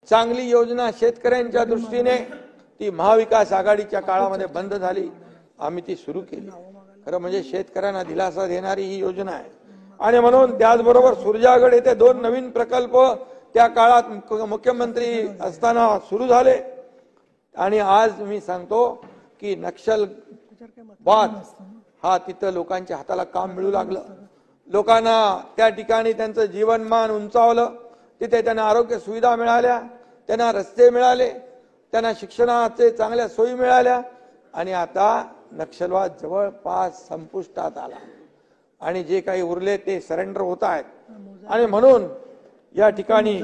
चांगली योजना शेतकऱ्यांच्या दृष्टीने ती महाविकास आघाडीच्या काळामध्ये बंद झाली, आम्ही ती सुरू केली। खरं म्हणजे शेतकऱ्यांना दिलासा देणारी ही योजना आहे। आणि म्हणून त्याचबरोबर सुरजागड येथे 2 नवीन प्रकल्प त्या काळात मुख्यमंत्री असताना सुरू झाले। आणि आज मी सांगतो की नक्षलवाद हा तिथं लोकांच्या हाताला काम मिळू लागलं, लोकांना त्या ठिकाणी त्यांचं जीवनमान उंचावलं, तिथे त्यांना आरोग्य सुविधा मिळाल्या, त्यांना रस्ते मिळाले, त्यांना शिक्षणाचे चांगल्या सोयी मिळाल्या। आणि आता नक्षलवाद जवळपास संपुष्टात आला आणि जे काही उरले ते सरेंडर होत आहेत। आणि म्हणून या ठिकाणी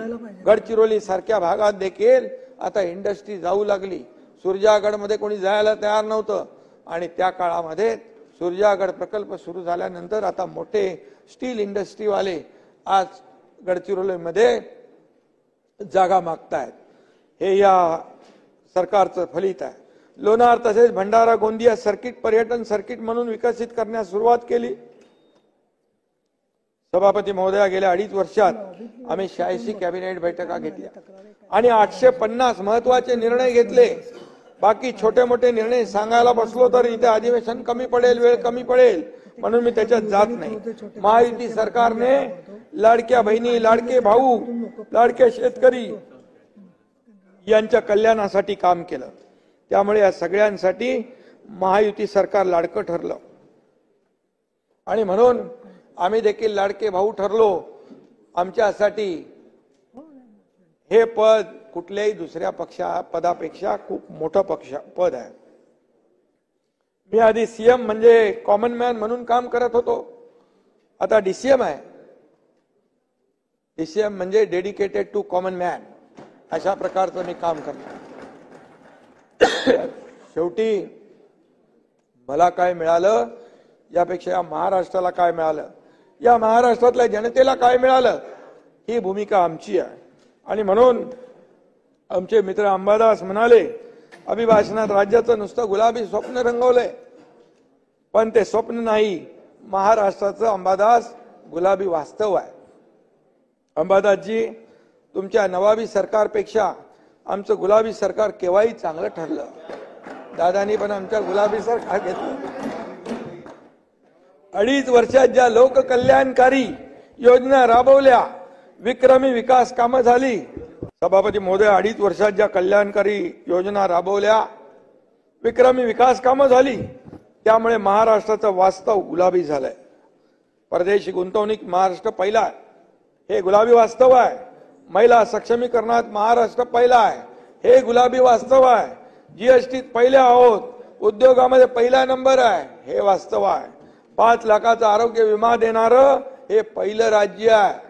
गडचिरोली सारख्या भागात देखील आता इंडस्ट्री जाऊ लागली। सुरजागडमध्ये कोणी जायला तयार नव्हतं आणि त्या काळामध्ये सुरजागड प्रकल्प सुरू झाल्यानंतर आता मोठे स्टील इंडस्ट्रीवाले आज गडचिरोलीमध्ये जागा मागतायत। हे या सरकारचं फलित आहे। लोणार तसेच भंडारा गोंदिया सर्किट पर्यटन सर्किट म्हणून विकसित करण्यास सुरुवात केली। सभापती महोदया, गेल्या 2.5 वर्षात आम्ही 86 कॅबिनेट बैठका घेतल्या आणि 850 महत्वाचे निर्णय घेतले। बाकी छोटे मोठे निर्णय सांगायला बसलो तर इथे अधिवेशन कमी पडेल, वेळ कमी पडेल, म्हणून मी त्याच्यात जात नाही। महायुती सरकारने लाडक्या बहिणी, लाडके भाऊ, लाडके शेतकरी यांच्या कल्याणासाठी काम केलं। त्यामुळे या सगळ्यांसाठी महायुती सरकार लाडकं ठरलं आणि म्हणून आम्ही देखील लाडके भाऊ ठरलो। आमच्यासाठी हे पद कुठल्याही दुसऱ्या पदापेक्षा खूप मोठं पद आहे। मी आधी सीएम म्हणजे कॉमन मॅन म्हणून काम करत होतो, आता डीसीएम आहे। डीसीएम म्हणजे डेडिकेटेड टू कॉमन मॅन, अशा प्रकारचं मी काम करतो। शेवटी मला काय मिळालं यापेक्षा या महाराष्ट्राला काय मिळालं, या महाराष्ट्रातल्या जनतेला काय मिळालं, ही भूमिका आमची आहे। आणि म्हणून आमचे मित्र अंबादास म्हणाले, अभिभाषणात राज्याचं नुसतं गुलाबी स्वप्न रंगवलंय, पण ते स्वप्न नाही, महाराष्ट्राचं अंबादास गुलाबी वास्तव आहे। अंबादासजी, तुमच्या नवाबी सरकारपेक्षा आमचं गुलाबी सरकार केव्हाही चांगलं ठरलं। दादानी पण आमच्या गुलाबी सरकार घेतलं। 2.5 वर्षात ज्या लोककल्याणकारी योजना राबवल्या, विक्रमी विकास कामं झाली। सभापती महोदय, 2.5 वर्षात ज्या कल्याणकारी योजना राबवल्या, विक्रमी विकास कामं झाली, त्यामुळे महाराष्ट्राचं वास्तव गुलाबी झालंय। परदेशी गुंतवणूक महाराष्ट्र पहिला आहे, हे गुलाबी वास्तव आहे। महिला सक्षमीकरणात महाराष्ट्र पहिला आहे, हे गुलाबी वास्तव आहे। जीएसटीत पहिले आहोत, उद्योगामध्ये पहिला नंबर आहे, हे वास्तव आहे। 5 लाखाचा आरोग्य विमा देणारं हे पहिलं राज्य आहे।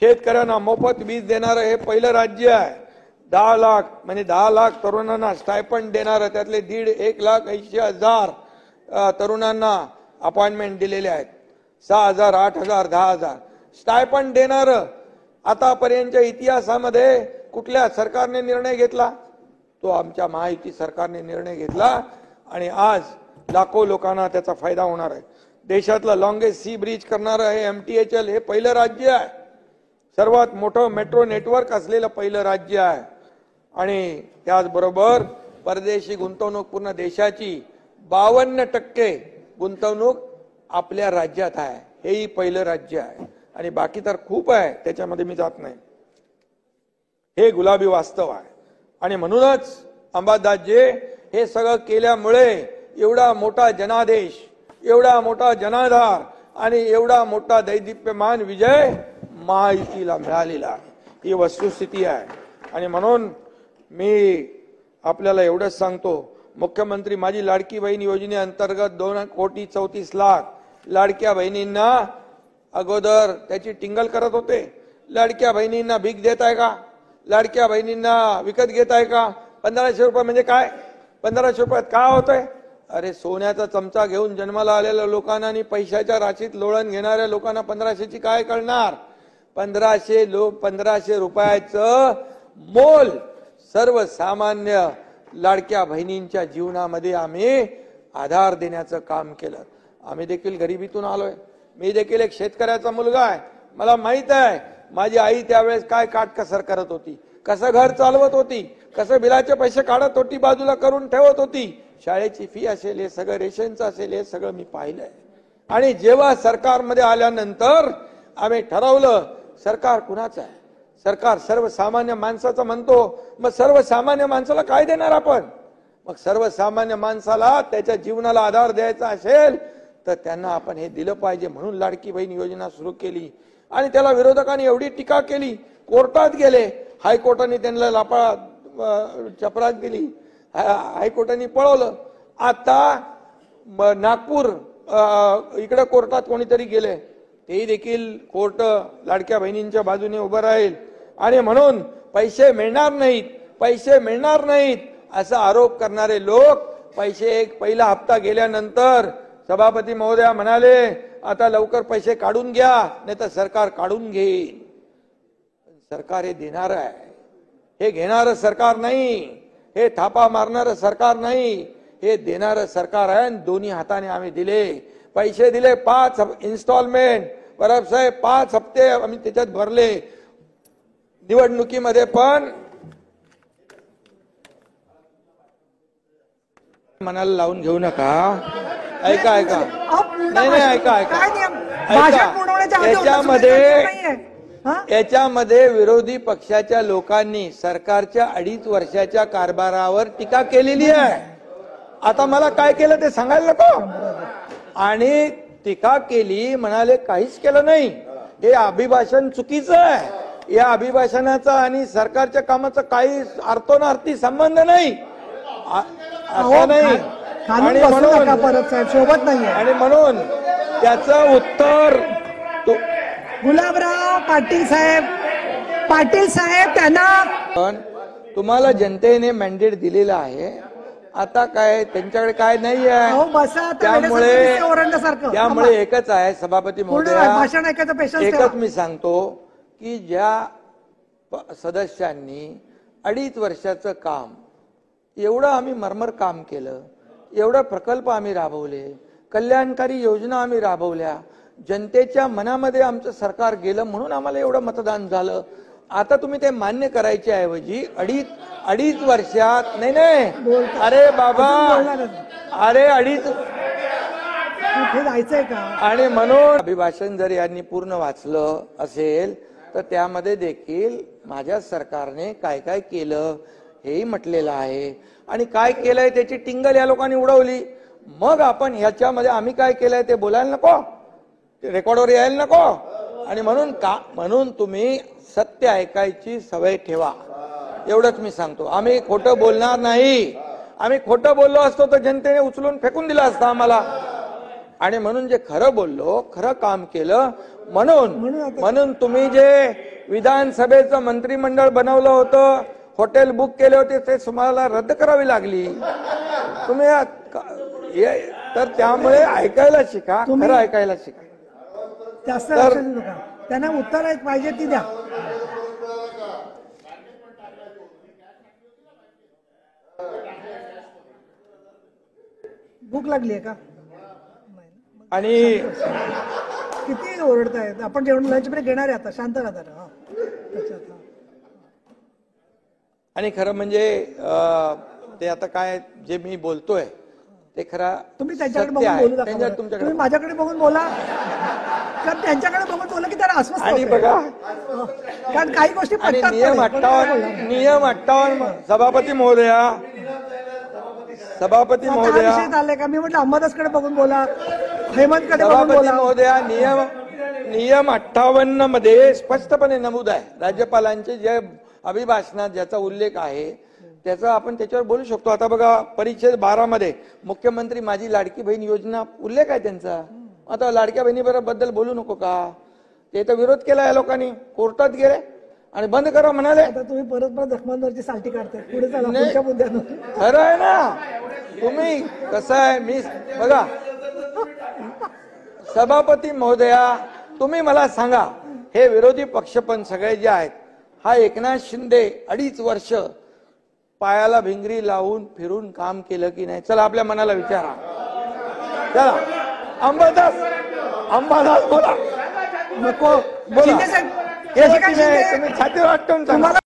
शेतकऱ्यांना मोफत वीज देणारं हे पहिलं राज्य आहे। 10 लाख म्हणजे 10 लाख तरुणांना स्टायपंड देणारं, त्यातले 1,80,000 तरुणांना अपॉइंटमेंट दिलेले आहेत। 6,000, 8,000, 10,000 स्टायपंड देणारं आतापर्यंतच्या इतिहासामध्ये कुठल्या सरकारने निर्णय घेतला? तो आमच्या महायुती सरकारने निर्णय घेतला आणि आज लाखो लोकांना त्याचा फायदा होणार आहे। देशातलं लॉंगेस्ट सी ब्रिज करणारं हे MTHL हे पहिलं राज्य आहे। सर्वात मोठं मेट्रो नेटवर्क असलेलं पहिलं राज्य आहे। आणि त्याचबरोबर परदेशी गुंतवणूक पूर्ण देशाची 52% गुंतवणूक आपल्या राज्यात आहे, हेही पहिलं राज्य आहे। आणि बाकी तर खूप आहे, त्याच्यामध्ये मी जात नाही। हे गुलाबी वास्तव आहे। आणि म्हणूनच अंबादासजी, हे सगळं केल्यामुळे एवढा मोठा जनादेश, एवढा मोठा जनाधार आणि एवढा मोठा दैदिप्यमान विजय महायुतीला मिळालेला आहे, ही वस्तुस्थिती आहे। आणि म्हणून मी आपल्याला एवढंच सांगतो, मुख्यमंत्री माझी लाडकी बहीण योजनेअंतर्गत 2,34,00,000 लाडक्या बहिणींना अगोदर त्याची टिंगल करत होते। लाडक्या बहिणींना भीक देत आहे का? लाडक्या बहिणींना विकत घेत आहे का? 1,500 रुपये म्हणजे काय? 1,500 रुपयात काय होतंय? अरे, सोन्याचा चमचा घेऊन जन्माला आलेल्या लोकांना आणि पैशाच्या राशीत लोळण घेणाऱ्या लोकांना 1,500ची काय कळणार? 1,500 रुपयाचं मोल सर्वसामान्य लाडक्या बहिणींच्या जीवनामध्ये आम्ही आधार देण्याचं काम केलं। आम्ही देखील गरिबीतून आलोय, मी देखील एक शेतकऱ्याचा मुलगा आहे। मला माहित आहे माझी आई त्यावेळेस काय काटकसर करत होती। कसं घर चालवत होती, कसं बिलाचे पैसे काढत होती, बाजूला करून ठेवत होती, शाळेची फी असेल, हे सगळं रेशनचं असेल, हे सगळं मी पाहिलंय. आणि जेव्हा सरकारमध्ये आल्यानंतर आम्ही ठरवलं सरकार कुणाचं आहे, सरकार सर्वसामान्य माणसाचं म्हणतो, मग सर्वसामान्य माणसाला काय देणार आपण? मग सर्वसामान्य माणसाला त्याच्या जीवनाला आधार द्यायचा असेल तर त्यांना आपण हे दिलं पाहिजे, म्हणून लाडकी बहीण योजना सुरू केली. आणि त्याला विरोधकांनी एवढी टीका केली, कोर्टात गेले, हायकोर्टाने त्यांना लापा चपराक दिली, हायकोर्टाने पळवलं. आता नागपूर इकडे कोर्टात कोणीतरी गेले, तेही देखील कोर्ट लाडक्या बहिणींच्या बाजूने उभं राहील. आणि म्हणून पैसे मिळणार नाहीत, पैसे मिळणार नाहीत असा आरोप करणारे लोक पैसे पहिला हप्ता गेल्यानंतर सभापती महोदया म्हणाले आता लवकर पैसे काढून घ्या, नाही तर सरकार काढून घेईल. सरकार हे देणार आहे, हे घेणारं सरकार नाही, हे थापा मारणारं सरकार नाही, हे देणारं सरकार आहे. दोन्ही हाताने आम्ही दिले, पैसे दिले 5 इन्स्टॉलमेंट. परब साहेब 5 हप्ते आम्ही त्याच्यात भरले. निवडणुकीमध्ये पण मनाला लावून घेऊ नका. ऐका ऐका नाही नाही ऐका ऐका याच्यामध्ये विरोधी पक्षाच्या लोकांनी सरकारच्या 2.5 वर्षाच्या कारभारावर टीका केलेली आहे. आता मला काय केलं ते सांगायला नको. आणि टीका केली, म्हणाले काहीच केलं नाही, हे अभिभाषण चुकीचं आहे. या अभिभाषणाचा आणि सरकारच्या कामाचा काही अर्थोनार्थी संबंध नाही, असं नाही. आणि म्हणून त्याचं उत्तर गुलाबराव पाटील साहेब त्यांना पण तुम्हाला जनतेने मॅन्डेट दिलेलं आहे. आता काय त्यांच्याकडे काय नाही आहे, त्यामुळे एकच आहे सभापती महोदया, एकच मी सांगतो की ज्या सदस्यांनी 2.5 वर्षाचं काम, एवढं आम्ही मरमर काम केलं, एवढं प्रकल्प आम्ही राबवले, कल्याणकारी योजना आम्ही राबवल्या, जनतेच्या मनामध्ये आमचं सरकार गेलं म्हणून आम्हाला एवढं मतदान झालं. आता तुम्ही ते मान्य करायच्या ऐवजी 2.5 वर्षात नाही, अरे बाबा, अरे 2.5 जायचंय का? आणि म्हणून अभिभाषण जर यांनी पूर्ण वाचलं असेल तर त्यामध्ये देखील माझ्या सरकारने काय काय केलं हेही म्हटलेलं आहे. आणि काय केलंय त्याची टिंगल या लोकांनी उडवली. मग आपण ह्याच्यामध्ये आम्ही काय केलंय ते बोलायला नको, रेकॉर्डवर यायला नको. आणि म्हणून तुम्ही सत्य ऐकायची सवय ठेवा, एवढंच मी सांगतो. आम्ही खोटं बोलणार नाही. आम्ही खोटं बोललो असतो तर जनतेने उचलून फेकून दिलं असतं आम्हाला. आणि म्हणून जे खरं बोललो, खरं काम केलं, म्हणून तुम्ही जे विधानसभेचं मंत्रिमंडळ बनवलं होतं, हॉटेल बुक केले होते, ते तुम्हाला रद्द करावी लागली. तुम्ही तर त्यामुळे ऐकायला शिका, खरं ऐकायला शिका. जास्त त्यांना उत्तर पाहिजे ती द्या. भूक लागली आहे का? आणि किती ओरडतायत. आपण जेवण लंच ब्रेक घेणार आहे आता, शांत राहता. आणि खरं म्हणजे ते आता काय जे मी बोलतोय ते खरं तुम्ही त्यांच्याकडे बघून बोलू नका, तुम्ही माझ्याकडे बघून बोला, कारण त्यांच्याकडे बघून बोला की त्याला अस्वस्थ. आणि बघा, कारण काही गोष्टी नियम 58 सभापती महोदया आले का? मी म्हटलं अंबादासकडे बघून बोला, हेमंतकडे बघून सभापती बोला. महोदया, नियम 58 मध्ये स्पष्टपणे नमूद आहे, राज्यपालांचे जे अभिभाषणात ज्याचा उल्लेख आहे त्याचा आपण त्याच्यावर बोलू शकतो. आता बघा, परिच्छेद 12 मध्ये मुख्यमंत्री माझी लाडकी बहीण योजना उल्लेख आहे त्यांचा. आता लाडक्या बहिणीबद्दल बोलू नको का? ते तर विरोध केला या लोकांनी, कोर्टात गेले आणि बंद करा म्हणाले. आता तुम्ही परत जखमांवरची साल्टी काढताय. पुढे चला पुढच्या मुद्द्यावर. खरं आहे ना. तुम्ही कसं आहे, मी बघा सभापती महोदया, तुम्ही मला सांगा, हे विरोधी पक्ष पण सगळे जे आहेत, हा एकनाथ शिंदे 2.5 वर्ष पायाला भिंगरी लावून फिरून काम केलं की नाही? चला आपल्या मनाला विचारा. चला अंबादास बोला. नको बोला. तुम्ही छातीवर वाटून सांगा.